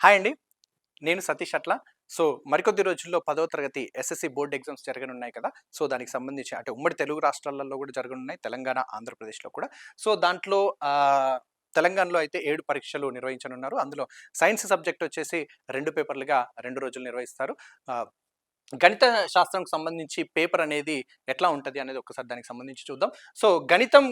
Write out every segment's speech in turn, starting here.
Hi అండి. నేను సతీష్ అట్ల. సో, మరికొద్ది రోజుల్లో 10వ తరగతి ఎస్ఎస్‌సి బోర్డ్ ఎగ్జామ్స్ జరగనున్నాయి కదా! సో, దానికి సంబంధించి అంటే ఉమ్మడి తెలుగు రాష్ట్రాలలో కూడా జరగనున్నాయి. తెలంగాణ, ఆంధ్రప్రదేశ్‌లో కూడా. సో, దాంట్లో తెలంగాణలో అయితే 7 పరీక్షలు నిర్వహించనున్నారు. అందులో సైన్స్ సబ్జెక్ట్ వచ్చేసి 2 పేపర్లుగా 2 రోజులు నిర్వహిస్తారు. ఆహ్, గణిత శాస్త్రంకి సంబంధించి పేపర్ అనేది ఎట్లా ఉంటది అనేది ఒక్కసారి దానికి సంబంధించి చూద్దాం. సో, గణితం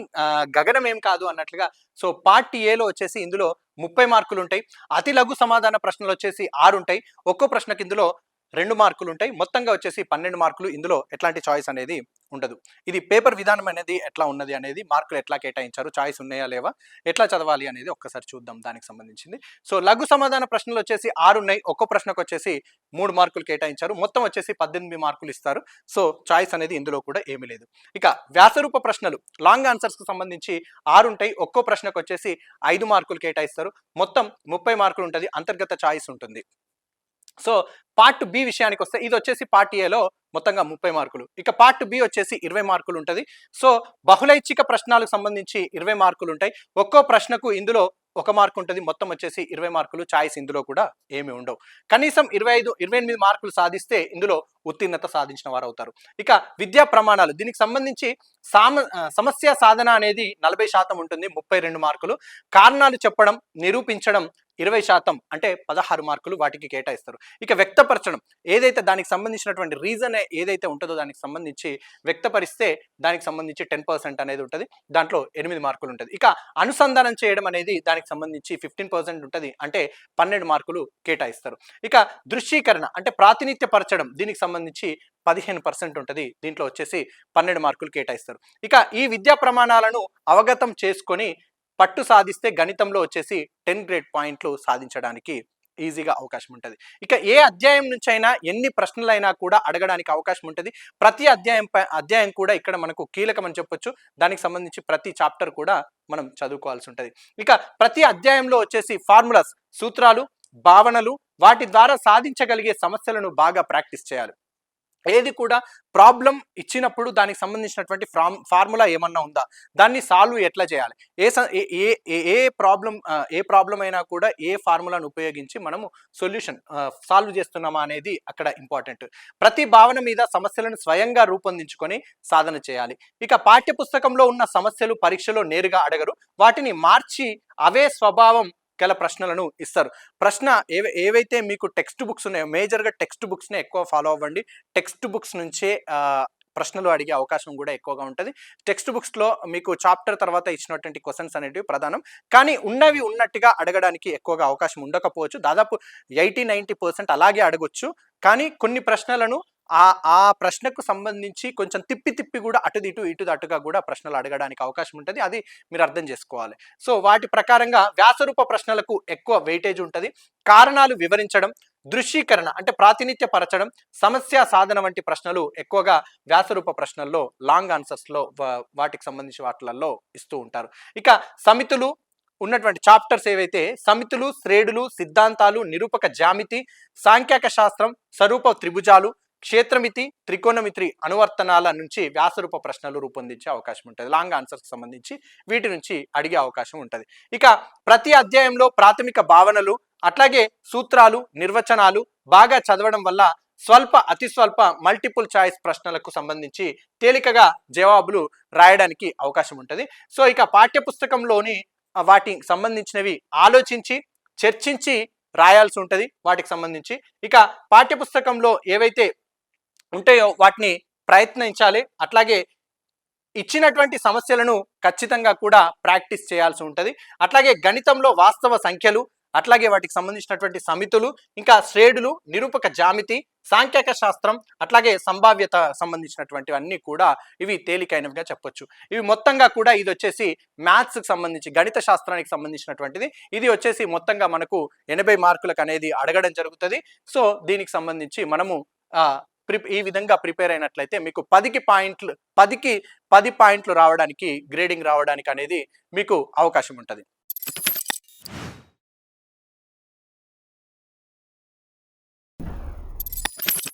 గగనం ఏం కాదు అన్నట్లుగా సో, పార్ట్ ఏలో వచ్చేసి ఇందులో 30 మార్కులుంటాయి. అతి లఘు సమాధాన ప్రశ్నలొచ్చేసి 6 ఉంటాయి. ఒక్కో ప్రశ్నకి ఇందులో 2 మార్కులుంటాయి. మొత్తంగా వచ్చేసి 12 మార్కులు. ఇందులో ఎట్లాంటి చాయిస్ అనేది ఉండదు. ఇది పేపర్ విధానం అనేది ఎట్లా ఉన్నది అనేది, మార్కులు ఎట్లా కేటాయించారు, చాయిస్ ఉన్నాయా లేవా, ఎట్లా చదవాలి అనేది ఒక్కసారి చూద్దాం దానికి సంబంధించింది. సో, లఘు సమాధాన ప్రశ్నలొచ్చేసి 6 ఉన్నాయి. ఒక్కో ప్రశ్నకొచ్చేసి 3 మార్కులు కేటాయించారు. మొత్తం వచ్చేసి 18 మార్కులు ఇస్తారు. సో, చాయిస్ అనేది ఇందులో కూడా ఏమీ లేదు. ఇక వ్యాసరూప ప్రశ్నలు లాంగ్ ఆన్సర్స్‌కి సంబంధించి 6 ఉంటాయి. ఒక్కో ప్రశ్నకొచ్చేసి 5 మార్కులు కేటాయిస్తారు. మొత్తం 30 మార్కులు ఉంటది. అంతర్గత చాయిస్ ఉంటుంది. సో, పార్ట్ బి విషయానికొస్తే ఇదొచ్చేసి పార్ట్ ఏలో మొత్తంగా 30 మార్కులు. ఇక పార్ట్ బి వచ్చేసి 20 మార్కులు ఉంటది. సో, బహుళైచ్ఛిక ప్రశ్నలకు సంబంధించి 20 మార్కులు ఉంటాయి. ఒక్కో ప్రశ్నకు ఇందులో 1 మార్క్ ఉంటది. మొత్తం వచ్చేసి 20 మార్కులు. చాయిస్ ఇందులో కూడా ఏమి ఉండవు. కనీసం 28 మార్కులు సాధిస్తే ఇందులో ఉత్తీర్ణత సాధించిన వారవుతారు. ఇక విద్యా ప్రమాణాలు దీనికి సంబంధించి సమస్య సాధన అనేది 40% ఉంటుంది. 32 మార్కులు. కారణాలు చెప్పడం, నిరూపించడం 20% అంటే 16 మార్కులు వాటికి కేటాయిస్తారు. ఇక వ్యక్తపరచడం ఏదైతే దానికి సంబంధించినటువంటి రీజన్ ఏదైతే ఉంటుందో దానికి సంబంధించి వ్యక్తపరిస్తే దానికి సంబంధించి 10% అనేది ఉంటుంది. దాంట్లో 8 మార్కులు ఉంటుంది. ఇక అనుసంధానం చేయడం అనేది దానికి సంబంధించి 15% ఉంటుంది. అంటే 12 మార్కులు కేటాయిస్తారు. ఇక దృశ్యీకరణ అంటే ప్రాతినిధ్యపరచడం దీనికి సంబంధించి 15% ఉంటుంది. దీంట్లో వచ్చేసి 12 మార్కులు కేటాయిస్తారు. ఇక ఈ విద్యా ప్రమాణాలను అవగతం చేసుకొని పట్టు సాధిస్తే గణితంలో వచ్చేసి 10 గ్రేడ్ పాయింట్లు సాధించడానికి ఈజీగా అవకాశం ఉంటుంది. ఇక ఏ అధ్యాయం నుంచైనా ఎన్ని ప్రశ్నలైనా కూడా అడగడానికి అవకాశం ఉంటుంది. ప్రతి అధ్యాయం కూడా ఇక్కడ మనకు కీలకమని చెప్పొచ్చు. దానికి సంబంధించి ప్రతి చాప్టర్ కూడా మనం చదువుకోవాల్సి ఉంటుంది. ఇక ప్రతి అధ్యాయంలో వచ్చేసి ఫార్ములాస్, సూత్రాలు, భావనలు, వాటి ద్వారా సాధించగలిగే సమస్యలను బాగా ప్రాక్టీస్ చేయాలి. ఏది కూడా ప్రాబ్లం ఇచ్చినప్పుడు దానికి సంబంధించినటువంటి ఫార్ములా ఏమన్నా ఉందా, దాన్ని సాల్వ్ ఎట్లా చేయాలి, ఏ ప్రాబ్లం అయినా కూడా ఏ ఫార్ములాను ఉపయోగించి మనము సొల్యూషన్ సాల్వ్ చేస్తున్నామా అనేది అక్కడ ఇంపార్టెంట్. ప్రతి భావన మీద సమస్యలను స్వయంగా రూపొందించుకొని సాధన చేయాలి. ఇక పాఠ్య పుస్తకంలో ఉన్న సమస్యలు పరీక్షలో నేరుగా అడగరు. వాటిని మార్చి అవే స్వభావం గల ప్రశ్నలను ఇస్తారు. ప్రశ్న ఏవైతే మీకు టెక్స్ట్ బుక్స్ ఉన్నాయో మేజర్గా టెక్స్ట్ బుక్స్నే ఎక్కువ ఫాలో అవ్వండి. టెక్స్ట్ బుక్స్ నుంచే ప్రశ్నలు అడిగే అవకాశం కూడా ఎక్కువగా ఉంటుంది. టెక్స్ట్ బుక్స్లో మీకు చాప్టర్ తర్వాత ఇచ్చినటువంటి క్వశ్చన్స్ అనేటివి ప్రధానం. కానీ ఉన్నవి ఉన్నట్టుగా అడగడానికి ఎక్కువగా అవకాశం ఉండకపోవచ్చు. దాదాపు 80-90% అలాగే అడగొచ్చు. కానీ కొన్ని ప్రశ్నలను ఆ ప్రశ్నకు సంబంధించి కొంచెం తిప్పి కూడా ఇటు అటుగా కూడా ప్రశ్నలు అడగడానికి అవకాశం ఉంటుంది. అది మీరు అర్థం చేసుకోవాలి. సో, వాటి ప్రకారంగా వ్యాసరూప ప్రశ్నలకు ఎక్కువ వెయిటేజ్ ఉంటుంది. కారణాలు వివరించడం, దృశ్యీకరణ అంటే ప్రాతినిధ్యపరచడం, సమస్య సాధన వంటి ప్రశ్నలు ఎక్కువగా వ్యాసరూప ప్రశ్నల్లో లాంగ్ ఆన్సర్స్లో వాటికి సంబంధించి వాటిలలో ఇస్తూ ఉంటారు. ఇక సమితులు ఉన్నటువంటి చాప్టర్స్ ఏవైతే సమితులు, శ్రేణులు, సిద్ధాంతాలు, నిరూపక జ్యామితి, సాంఖ్యక శాస్త్రం, స్వరూప త్రిభుజాలు, క్షేత్రమితి, త్రికోణమితి అనువర్తనాల నుంచి వ్యాసరూప ప్రశ్నలు రూపొందించే అవకాశం ఉంటుంది. లాంగ్ ఆన్సర్స్కి సంబంధించి వీటి నుంచి అడిగే అవకాశం ఉంటుంది. ఇక ప్రతి అధ్యాయంలో ప్రాథమిక భావనలు, అట్లాగే సూత్రాలు, నిర్వచనాలు బాగా చదవడం వల్ల అతి స్వల్ప మల్టిపుల్ చాయిస్ ప్రశ్నలకు సంబంధించి తేలికగా జవాబులు రాయడానికి అవకాశం ఉంటుంది. సో, ఇక పాఠ్యపుస్తకంలోని వాటికి సంబంధించినవి ఆలోచించి చర్చించి రాయాల్సి ఉంటుంది వాటికి సంబంధించి. ఇక పాఠ్యపుస్తకంలో ఏవైతే ఉంటాయో వాటిని ప్రయత్నించాలి. అట్లాగే ఇచ్చినటువంటి సమస్యలను ఖచ్చితంగా కూడా ప్రాక్టీస్ చేయాల్సి ఉంటుంది. అట్లాగే గణితంలో వాస్తవ సంఖ్యలు, అట్లాగే వాటికి సంబంధించినటువంటి సమితులు, ఇంకా శ్రేణులు, నిరూపక జ్యామితి, సాంఖ్యక శాస్త్రం, అట్లాగే సంభావ్యత సంబంధించినటువంటివన్నీ కూడా ఇవి తేలికైనవిగా చెప్పొచ్చు. ఇవి మొత్తంగా కూడా ఇది వచ్చేసి మ్యాథ్స్కి సంబంధించి గణిత శాస్త్రానికి సంబంధించినటువంటిది. ఇది వచ్చేసి మొత్తంగా మనకు 80 మార్కులకు అనేది అడగడం జరుగుతుంది. సో, దీనికి సంబంధించి మనము ఈ విధంగా ప్రిపేర్ అయినట్లయితే మీకు 10కి 10 పాయింట్లు రావడానికి, గ్రేడింగ్ రావడానికి అనేది మీకు అవకాశం ఉంటుంది.